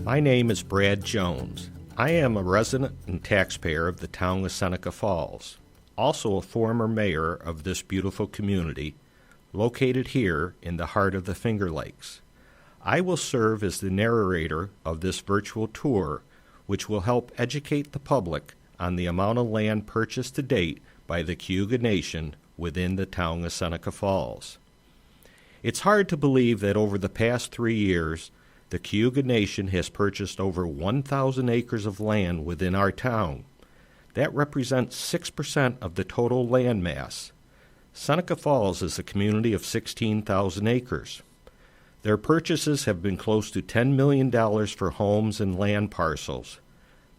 My name is Brad Jones. I am a resident and taxpayer of the town of Seneca Falls, also a former mayor of this beautiful community, located here in the heart of the Finger Lakes. I will serve as the narrator of this virtual tour, which will help educate the public on the amount of land purchased to date by the Cayuga Nation within the town of Seneca Falls. It's hard to believe that over the past 3 years, the Cayuga Nation has purchased over 1,000 acres of land within our town. That represents 6% of the total land mass. Seneca Falls is a community of 16,000 acres. Their purchases have been close to $10 million for homes and land parcels,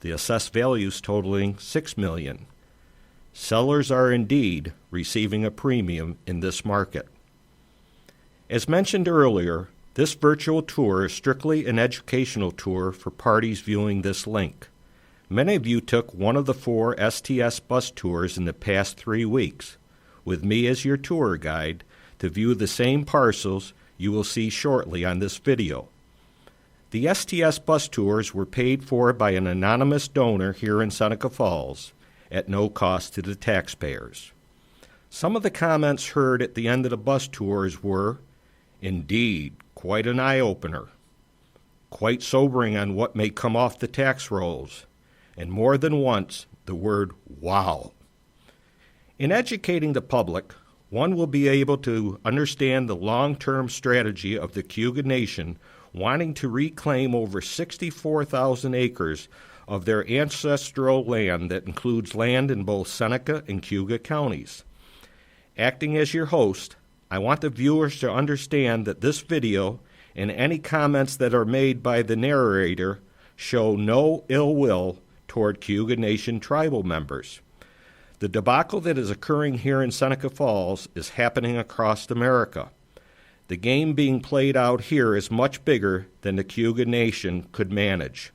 the assessed values totaling $6 million. Sellers are indeed receiving a premium in this market. As mentioned earlier, this virtual tour is strictly an educational tour for parties viewing this link. Many of you took one of the 4 STS bus tours in the past 3 weeks, with me as your tour guide to view the same parcels you will see shortly on this video. The STS bus tours were paid for by an anonymous donor here in Seneca Falls at no cost to the taxpayers. Some of the comments heard at the end of the bus tours were, "Indeed, quite an eye-opener," "quite sobering on what may come off the tax rolls," and more than once the word "wow." In educating the public, one will be able to understand the long-term strategy of the Cayuga Nation wanting to reclaim over 64,000 acres of their ancestral land that includes land in both Seneca and Cayuga counties. Acting as your host, I want the viewers to understand that this video and any comments that are made by the narrator show no ill will toward Cayuga Nation tribal members. The debacle that is occurring here in Seneca Falls is happening across America. The game being played out here is much bigger than the Cayuga Nation could manage.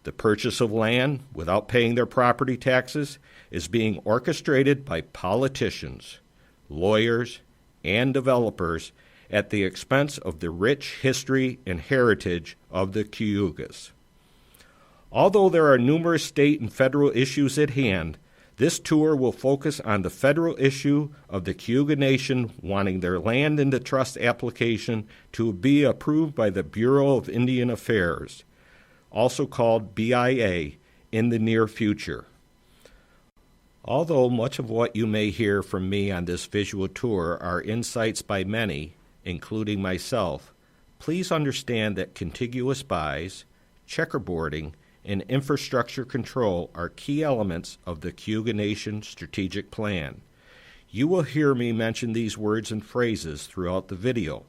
The purchase of land without paying their property taxes is being orchestrated by politicians, lawyers, and developers at the expense of the rich history and heritage of the Cayugas. Although there are numerous state and federal issues at hand, this tour will focus on the federal issue of the Cayuga Nation wanting their land into trust application to be approved by the Bureau of Indian Affairs, also called BIA, in the near future. Although much of what you may hear from me on this visual tour are insights by many, including myself, please understand that contiguous buys, checkerboarding, and infrastructure control are key elements of the Cayuga Nation strategic plan. You will hear me mention these words and phrases throughout the video.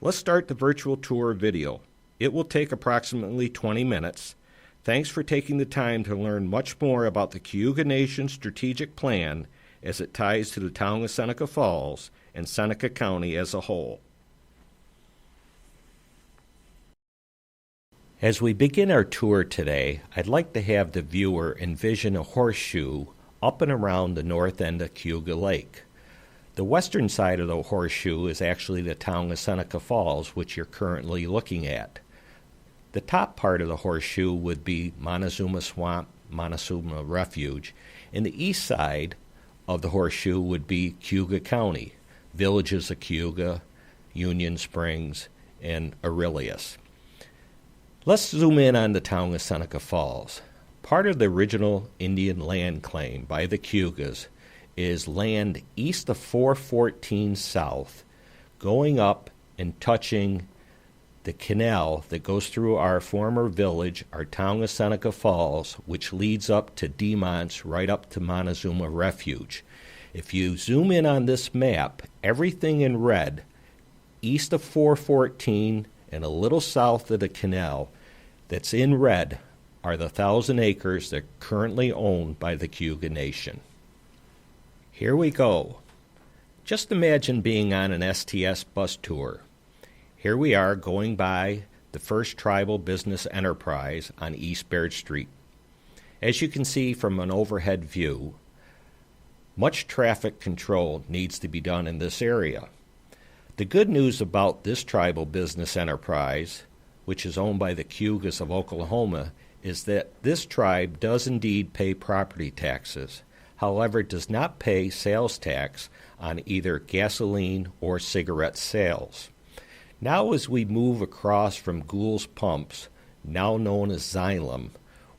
Let's start the virtual tour video. It will take approximately 20 minutes. Thanks for taking the time to learn much more about the Cayuga Nation strategic plan as it ties to the town of Seneca Falls and Seneca County as a whole. As we begin our tour today, I'd like to have the viewer envision a horseshoe up and around the north end of Cayuga Lake. The western side of the horseshoe is actually the town of Seneca Falls, which you're currently looking at. The top part of the horseshoe would be Montezuma Swamp, Montezuma Refuge, and the east side of the horseshoe would be Cayuga County, villages of Cayuga, Union Springs, and Aurelius. Let's zoom in on the town of Seneca Falls. Part of the original Indian land claim by the Cayugas is land east of 414 South, going up and touching the canal that goes through our former village, our town of Seneca Falls, which leads up to Demonts, right up to Montezuma Refuge. If you zoom in on this map, everything in red, east of 414 and a little south of the canal, that's in red are the 1,000 acres that are currently owned by the Cayuga Nation. Here we go. Just imagine being on an STS bus tour. Here we are going by the first tribal business enterprise on East Baird Street. As you can see from an overhead view, much traffic control needs to be done in this area. The good news about this tribal business enterprise, which is owned by the Cayugas of Oklahoma, is that this tribe does indeed pay property taxes. However, it does not pay sales tax on either gasoline or cigarette sales. Now as we move across from Gould's Pumps, now known as Xylem,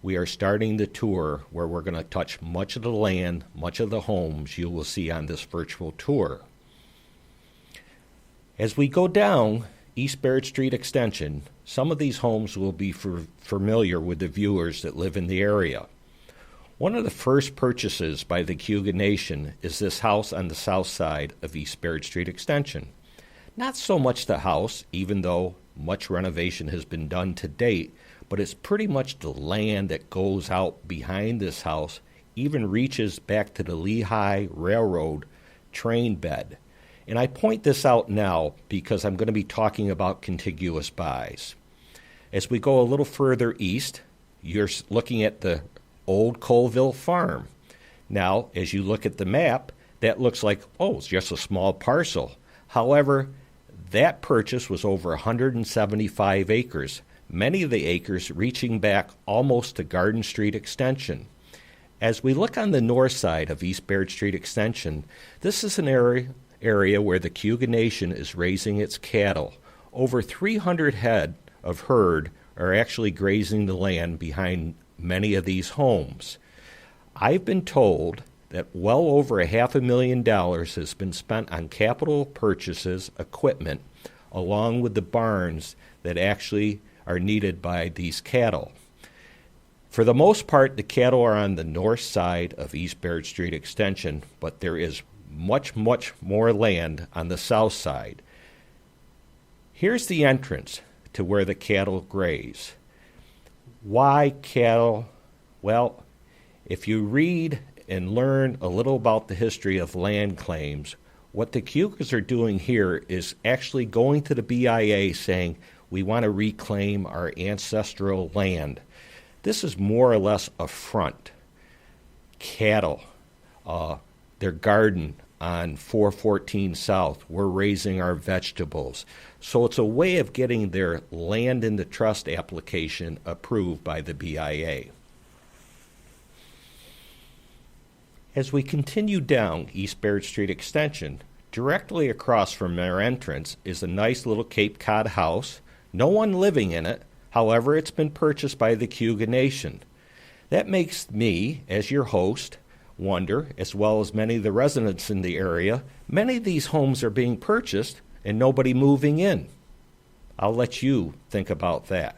we are starting the tour where we're going to touch much of the land, much of the homes you will see on this virtual tour. As we go down East Barrett Street Extension, some of these homes will be familiar with the viewers that live in the area. One of the first purchases by the Cayuga Nation is this house on the south side of East Barrett Street Extension. Not so much the house, even though much renovation has been done to date, but it's pretty much the land that goes out behind this house, even reaches back to the Lehigh Railroad train bed. And I point this out now because I'm going to be talking about contiguous buys. As we go a little further east, you're looking at the old Colville Farm. Now, as you look at the map, that looks like, oh, it's just a small parcel. However, that purchase was over 175 acres, many of the acres reaching back almost to Garden Street Extension. As we look on the north side of East Barrett Street Extension, this is an area where the Cayuga Nation is raising its cattle. Over 300 head of herd are actually grazing the land behind many of these homes. I've been told that well over $500,000 has been spent on capital purchases, equipment, along with the barns that actually are needed by these cattle. For the most part, the cattle are on the north side of East Barrett Street Extension, but there is much, much more land on the south side. Here's the entrance to where the cattle graze. Why cattle? Well, if you read and learn a little about the history of land claims, what the Cayugas are doing here is actually going to the BIA saying, we want to reclaim our ancestral land. This is more or less a front. Cattle, their garden on 414 South, we're raising our vegetables. So it's a way of getting their land in the trust application approved by the BIA. As we continue down East Barrett Street Extension, directly across from our entrance is a nice little Cape Cod house. No one living in it. However, it's been purchased by the Cayuga Nation. That makes me, as your host, wonder, as well as many of the residents in the area, many of these homes are being purchased and nobody moving in. I'll let you think about that.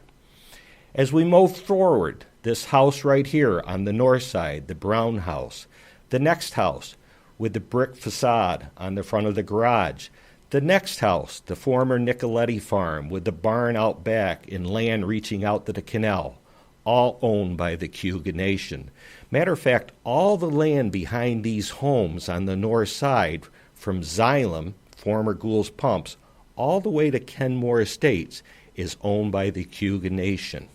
As we move forward, this house right here on the north side, the brown house, the next house with the brick facade on the front of the garage, the next house, the former Nicoletti farm with the barn out back and land reaching out to the canal, all owned by the Cayuga Nation. Matter of fact, all the land behind these homes on the north side, from Xylem, former Gould's Pumps, all the way to Kenmore Estates, is owned by the Cayuga Nation.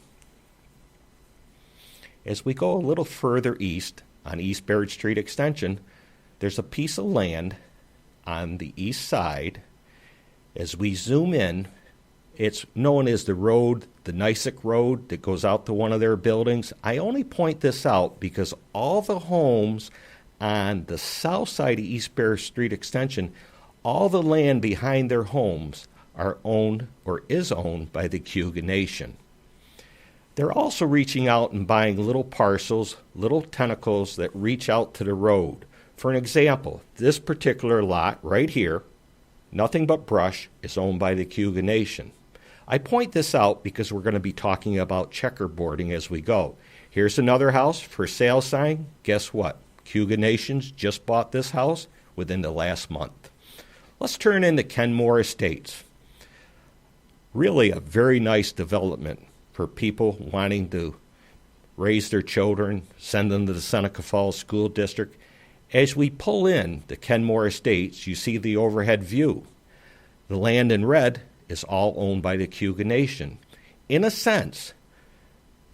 As we go a little further east on East Barrett Street Extension, there's a piece of land on the east side. As we zoom in, it's known as the road, the Nysick Road that goes out to one of their buildings. I only point this out because all the homes on the south side of East Barrett Street Extension, all the land behind their homes are owned or is owned by the Cayuga Nation. They're also reaching out and buying little parcels, little tentacles that reach out to the road. For an example, this particular lot right here, nothing but brush, is owned by the Cayuga Nation. I point this out because we're going to be talking about checkerboarding as we go. Here's another house for sale sign. Guess what? Cayuga Nations just bought this house within the last month. Let's turn into Kenmore Estates. Really a very nice development for people wanting to raise their children, send them to the Seneca Falls School District. As we pull in the Kenmore Estates, you see the overhead view. The land in red is all owned by the Cayuga Nation. In a sense,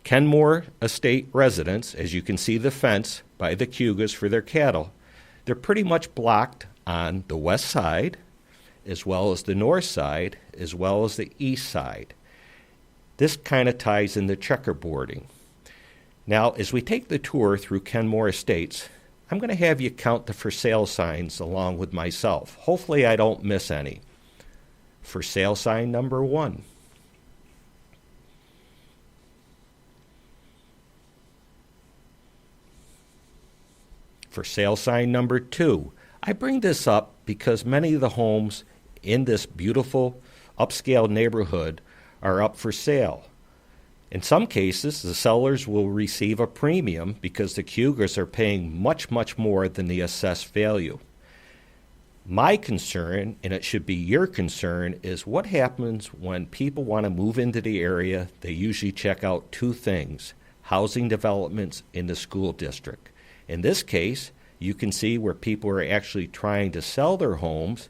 Kenmore Estate residents, as you can see the fence by the Cayugas for their cattle, they're pretty much blocked on the west side, as well as the north side, as well as the east side. This kind of ties into checkerboarding. Now, as we take the tour through Kenmore Estates, I'm going to have you count the for sale signs along with myself. Hopefully I don't miss any. For sale sign number 1. For sale sign number 2. I bring this up because many of the homes in this beautiful upscale neighborhood are up for sale. In some cases, the sellers will receive a premium because the Cayugas are paying much, much more than the assessed value. My concern, and it should be your concern, is what happens when people want to move into the area. They usually check out 2 things: housing developments in the school district. In this case, you can see where people are actually trying to sell their homes.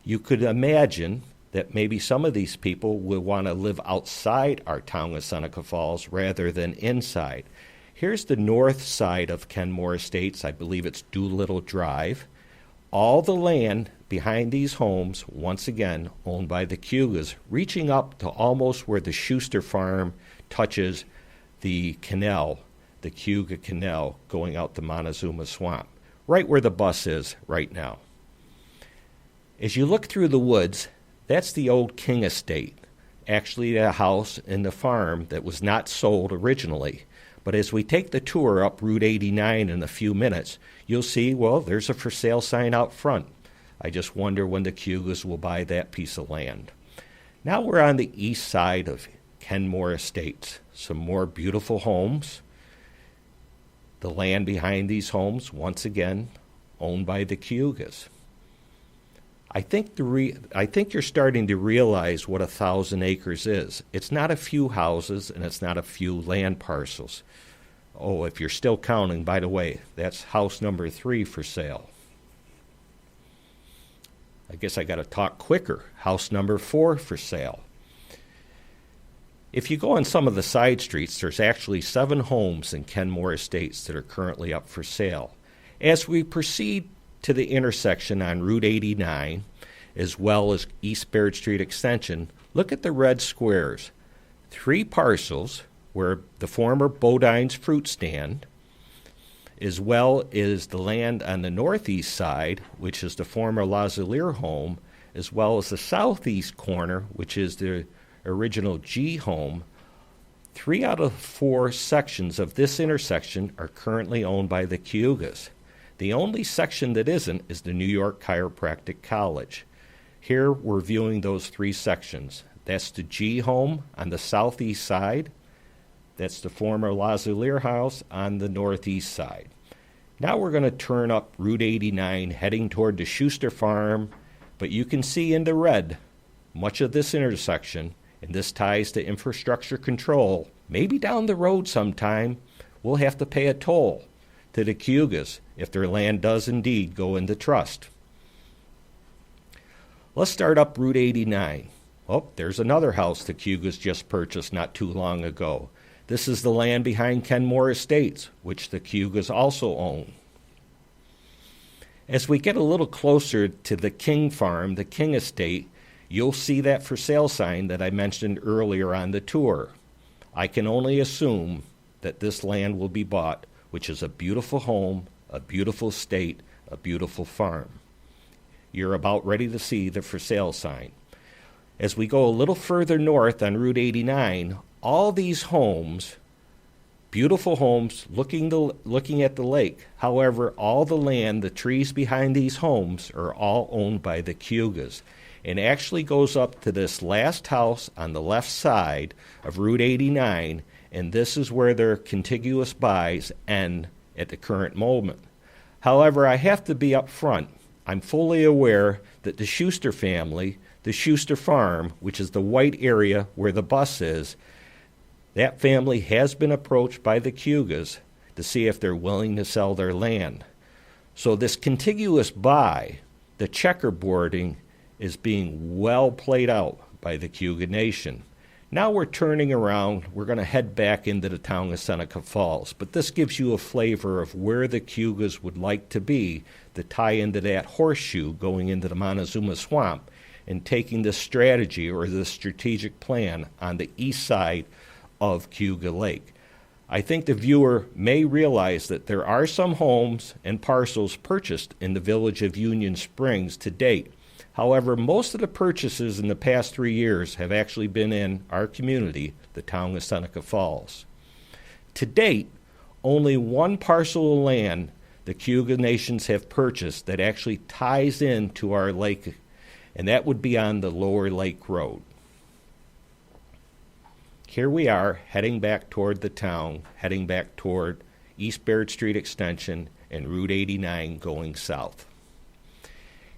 You could imagine that maybe some of these people will want to live outside our town of Seneca Falls rather than inside. Here's the north side of Kenmore Estates. I believe it's Doolittle Drive. All the land behind these homes, once again, owned by the Cayugas, reaching up to almost where the Schuster farm touches the canal, the Cayuga Canal, going out to Montezuma Swamp, right where the bus is right now. As you look through the woods, that's the old King Estate, actually a house and the farm that was not sold originally. But as we take the tour up Route 89 in a few minutes, you'll see, well, there's a for sale sign out front. I just wonder when the Cayugas will buy that piece of land. Now we're on the east side of Kenmore Estates. Some more beautiful homes. The land behind these homes, once again, owned by the Cayugas. I think you're starting to realize what 1,000 acres is. It's not a few houses and it's not a few land parcels. Oh, if you're still counting, by the way, that's house number 3 for sale. I guess I got to talk quicker. House number 4 for sale. If you go on some of the side streets, there's actually 7 homes in Kenmore Estates that are currently up for sale. As we proceed to the intersection on Route 89, as well as East Baird Street Extension, look at the red squares. 3 parcels where the former Bodine's fruit stand, as well as the land on the northeast side, which is the former Lazalier home, as well as the southeast corner, which is the original G home. 3 out of 4 sections of this intersection are currently owned by the Cayugas. The only section that isn't is the New York Chiropractic College. Here we're viewing those 3 sections. That's the G home on the southeast side. That's the former Lazalier house on the northeast side. Now we're going to turn up Route 89 heading toward the Schuster farm, but you can see in the red much of this intersection, and this ties to infrastructure control. Maybe down the road sometime we'll have to pay a toll to the Cayugas if their land does indeed go into trust. Let's start up Route 89. Oh, there's another house the Cayugas just purchased not too long ago. This is the land behind Kenmore Estates, which the Cayugas also own. As we get a little closer to the King Farm, the King Estate, you'll see that for sale sign that I mentioned earlier on the tour. I can only assume that this land will be bought, which is a beautiful home, a beautiful estate, a beautiful farm. You're about ready to see the for sale sign. As we go a little further north on Route 89, all these homes, beautiful homes looking at the lake. However, all the land, the trees behind these homes are all owned by the Cayugas, and actually goes up to this last house on the left side of Route 89, and this is where their contiguous buys end at the current moment. However, I have to be up front. I'm fully aware that the Schuster family, the Schuster farm, which is the white area where the bus is, that family has been approached by the Cayugas to see if they're willing to sell their land. So this contiguous buy, the checkerboarding, is being well played out by the Cayuga Nation. Now we're turning around. We're going to head back into the town of Seneca Falls, but this gives you a flavor of where the Cayugas would like to be to tie into that horseshoe going into the Montezuma Swamp. in taking this strategy or this strategic plan on the east side of Cayuga Lake. I think the viewer may realize that there are some homes and parcels purchased in the village of Union Springs to date. However, most of the purchases in the past 3 years have actually been in our community, the town of Seneca Falls. To date, only one parcel of land the Cayuga Nations have purchased that actually ties into our lake, and that would be on the Lower Lake Road. Here we are heading back toward the town, heading back toward East Baird Street Extension and Route 89 going south.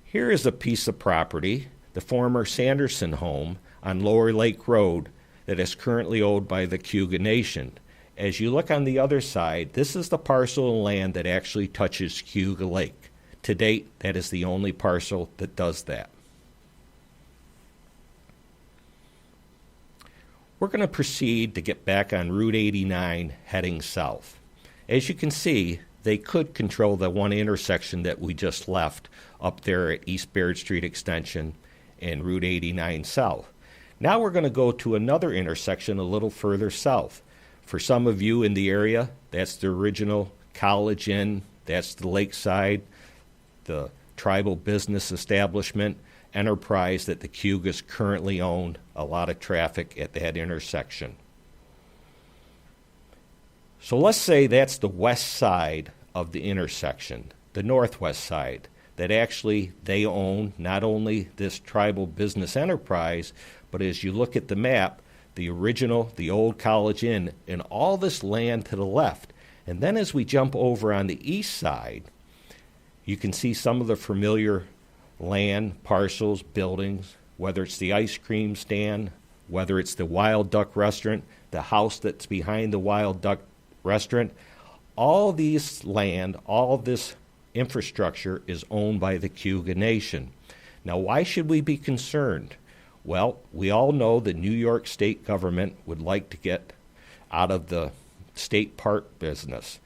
Here is a piece of property, the former Sanderson home on Lower Lake Road, that is currently owned by the Cayuga Nation. As you look on the other side, this is the parcel of land that actually touches Cayuga Lake. To date, that is the only parcel that does that. We're going to proceed to get back on Route 89 heading south. As you can see, they could control the one intersection that we just left up there at East Baird Street Extension and Route 89 south. Now we're going to go to another intersection a little further south. For some of you in the area, that's the original College Inn, that's the Lakeside, the tribal business establishment, enterprise that the Cayugas currently own. A lot of traffic at that intersection. So let's say that's the west side of the intersection, the northwest side, that actually they own not only this tribal business enterprise, but as you look at the map, the original, the old College Inn, and all this land to the left. And then as we jump over on the east side, you can see some of the familiar land, parcels, buildings, whether it's the ice cream stand, whether it's the Wild Duck restaurant, the house that's behind the Wild Duck restaurant. All these land, all this infrastructure is owned by the Cayuga Nation. Now, why should we be concerned? Well, we all know the New York state government would like to get out of the state park business.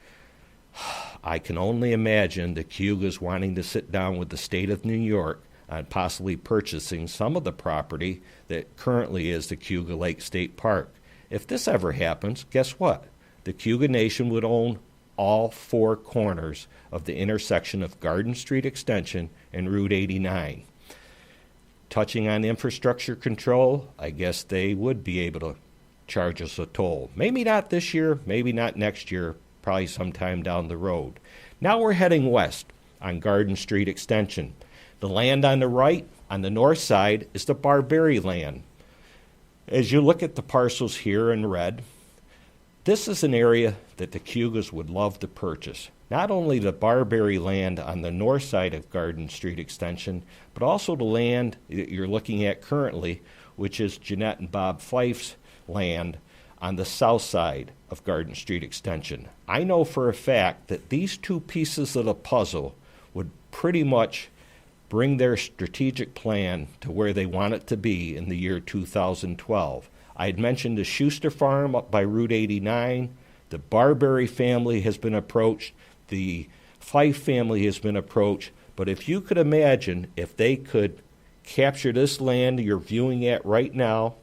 I can only imagine the Cayugas wanting to sit down with the state of New York on possibly purchasing some of the property that currently is the Cayuga Lake State Park. If this ever happens, guess what? The Cayuga Nation would own all four corners of the intersection of Garden Street Extension and Route 89. Touching on infrastructure control, I guess they would be able to charge us a toll. Maybe not this year, maybe not next year, probably sometime down the road. Now we're heading west on Garden Street Extension. The land on the right, on the north side, is the Barberry land. As you look at the parcels here in red, this is an area that the Cayugas would love to purchase. Not only the Barberry land on the north side of Garden Street Extension, but also the land that you're looking at currently, which is Jeanette and Bob Fife's land on the south side of Garden Street Extension. I know for a fact that these two pieces of the puzzle would pretty much bring their strategic plan to where they want it to be in the year 2012. I had mentioned the Schuster Farm up by Route 89. The Barberry family has been approached. The Fife family has been approached. But if you could imagine if they could capture this land you're viewing at right now,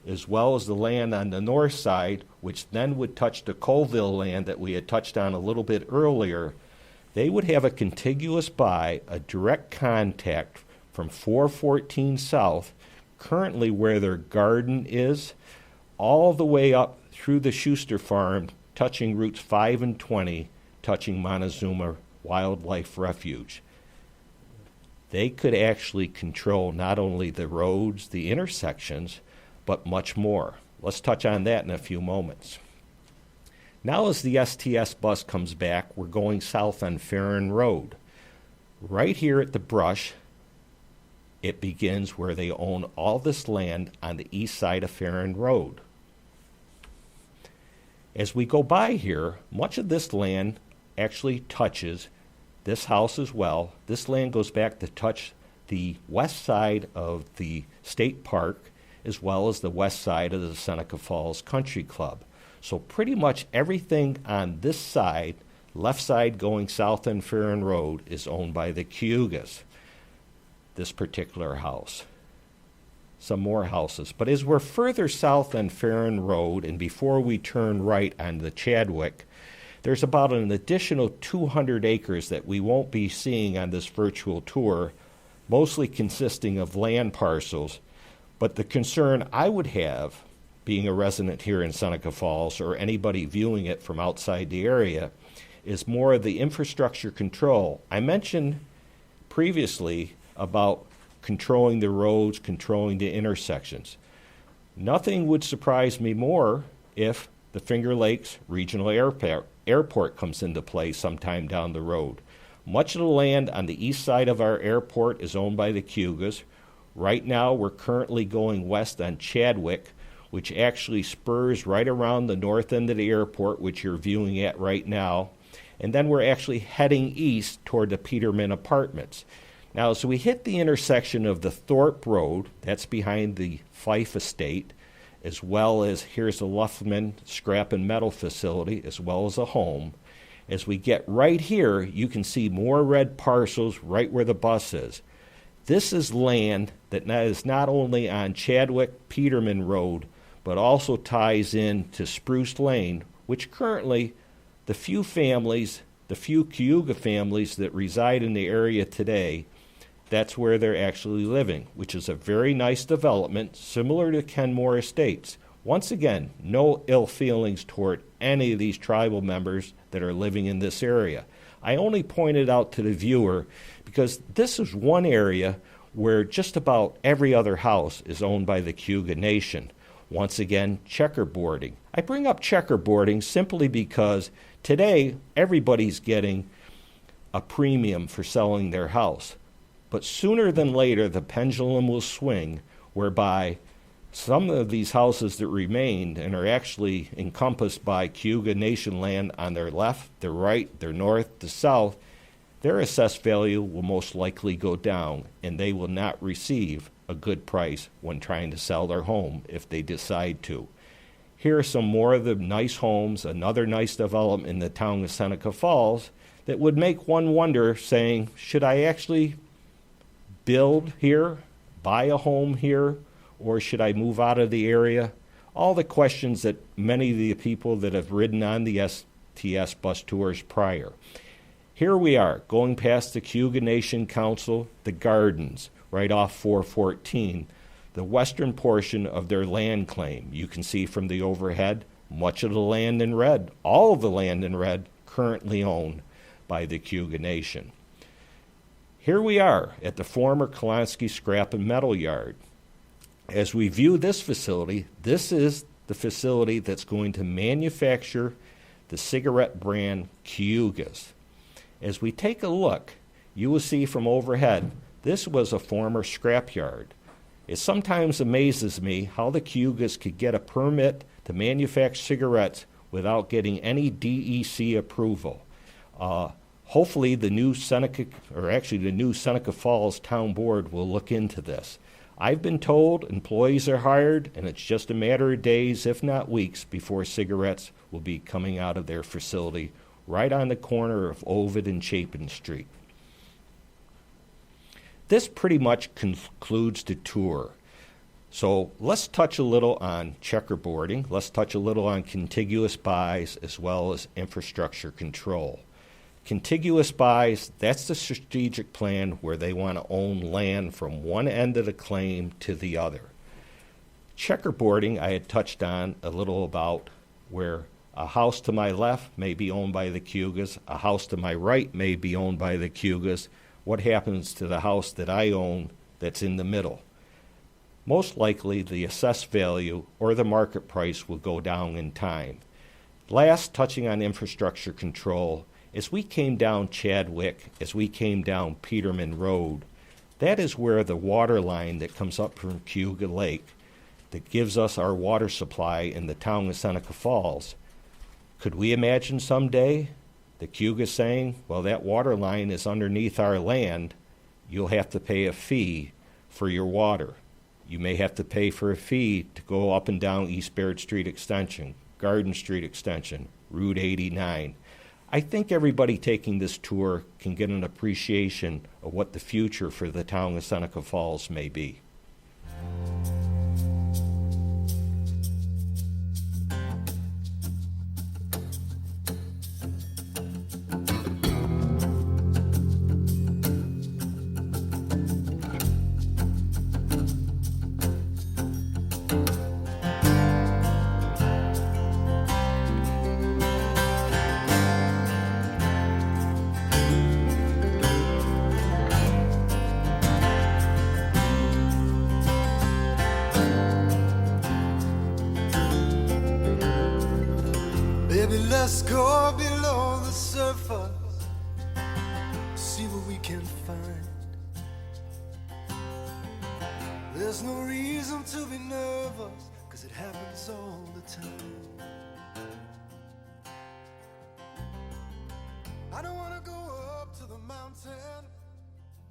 as well as the land on the north side, which then would touch the Colville land that we had touched on a little bit earlier, they would have a contiguous buy, a direct contact from 414 South, currently where their garden is, all the way up through the Schuster Farm, touching routes 5 and 20, touching Montezuma Wildlife Refuge. They could actually control not only the roads, the intersections, but much more. Let's touch on that in a few moments. Now as the STS bus comes back, we're going south on Farron Road. Right here at the brush, it begins where they own all this land on the east side of Farron Road. As we go by here, much of this land actually touches this house as well. This land goes back to touch the west side of the state park as well as the west side of the Seneca Falls Country Club. So pretty much everything on this side, left side going south on Farron Road, is owned by the Cayugas, this particular house. some more houses. But as we're further south on Farron Road and before we turn right on the Chadwick, there's about an additional 200 acres that we won't be seeing on this virtual tour, mostly consisting of land parcels. But the concern I would have, being a resident here in Seneca Falls, or anybody viewing it from outside the area, is more of the infrastructure control. I mentioned previously about controlling the roads, controlling the intersections. Nothing would surprise me more if the Finger Lakes Regional Airport comes into play sometime down the road. Much of the land on the east side of our airport is owned by the Cayugas. Right now, we're currently going west on Chadwick, which actually spurs right around the north end of the airport, which you're viewing at right now. And then we're actually heading east toward the Peterman Apartments. Now, as we hit the intersection of the Thorpe Road, that's behind the Fife Estate, as well as here's the Luffman Scrap and Metal Facility, as well as a home. As we get right here, you can see more red parcels right where the bus is. This is land that is not only on Chadwick Peterman Road, but also ties in to Spruce Lane, which currently the few Cayuga families that reside in the area today, that's where they're actually living, which is a very nice development, similar to Kenmore Estates. Once again, no ill feelings toward any of these tribal members that are living in this area. I only pointed out to the viewer because this is one area where just about every other house is owned by the Cayuga Nation. Once again, checkerboarding. I bring up checkerboarding simply because today everybody's getting a premium for selling their house. But sooner than later, the pendulum will swing, whereby some of these houses that remained and are actually encompassed by Cayuga Nation land on their left, their right, their north, the south, their assessed value will most likely go down, and they will not receive a good price when trying to sell their home if they decide to. Here are some more of the nice homes, another nice development in the town of Seneca Falls that would make one wonder, saying, should I actually build here, buy a home here, or should I move out of the area? All the questions that many of the people that have ridden on the STS bus tours prior. Here we are, going past the Cayuga Nation Council, the gardens, right off 414, the western portion of their land claim. You can see from the overhead, much of the land in red, all of the land in red, currently owned by the Cayuga Nation. Here we are at the former Kolonsky Scrap and Metal Yard. As we view this facility, this is the facility that's going to manufacture the cigarette brand Cayugas. As we take a look, you will see from overhead, this was a former scrapyard. It sometimes amazes me how the Cayugas could get a permit to manufacture cigarettes without getting any DEC approval. Hopefully the new Seneca Falls Town Board will look into this. I've been told employees are hired, and it's just a matter of days, if not weeks, before cigarettes will be coming out of their facility right on the corner of Ovid and Chapin Street. This pretty much concludes the tour. So let's touch a little on checkerboarding. Let's touch a little on contiguous buys as well as infrastructure control. Contiguous buys, that's the strategic plan where they want to own land from one end of the claim to the other. Checkerboarding, I had touched on a little about where a house to my left may be owned by the Cayugas, a house to my right may be owned by the Cayugas. What happens to the house that I own that's in the middle? Most likely the assessed value or the market price will go down in time. Last, touching on infrastructure control, as we came down Chadwick, as we came down Peterman Road, that is where the water line that comes up from Cayuga Lake that gives us our water supply in the town of Seneca Falls. Could we imagine someday the Cayuga saying, well, that water line is underneath our land, you'll have to pay a fee for your water. You may have to pay for a fee to go up and down East Baird Street Extension, Garden Street Extension, Route 89. I think everybody taking this tour can get an appreciation of what the future for the town of Seneca Falls may be. Baby, let's go below the surface, see what we can find. There's no reason to be nervous, 'cause it happens all the time. I don't wanna go up to the mountain,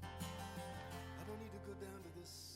I don't need to go down to this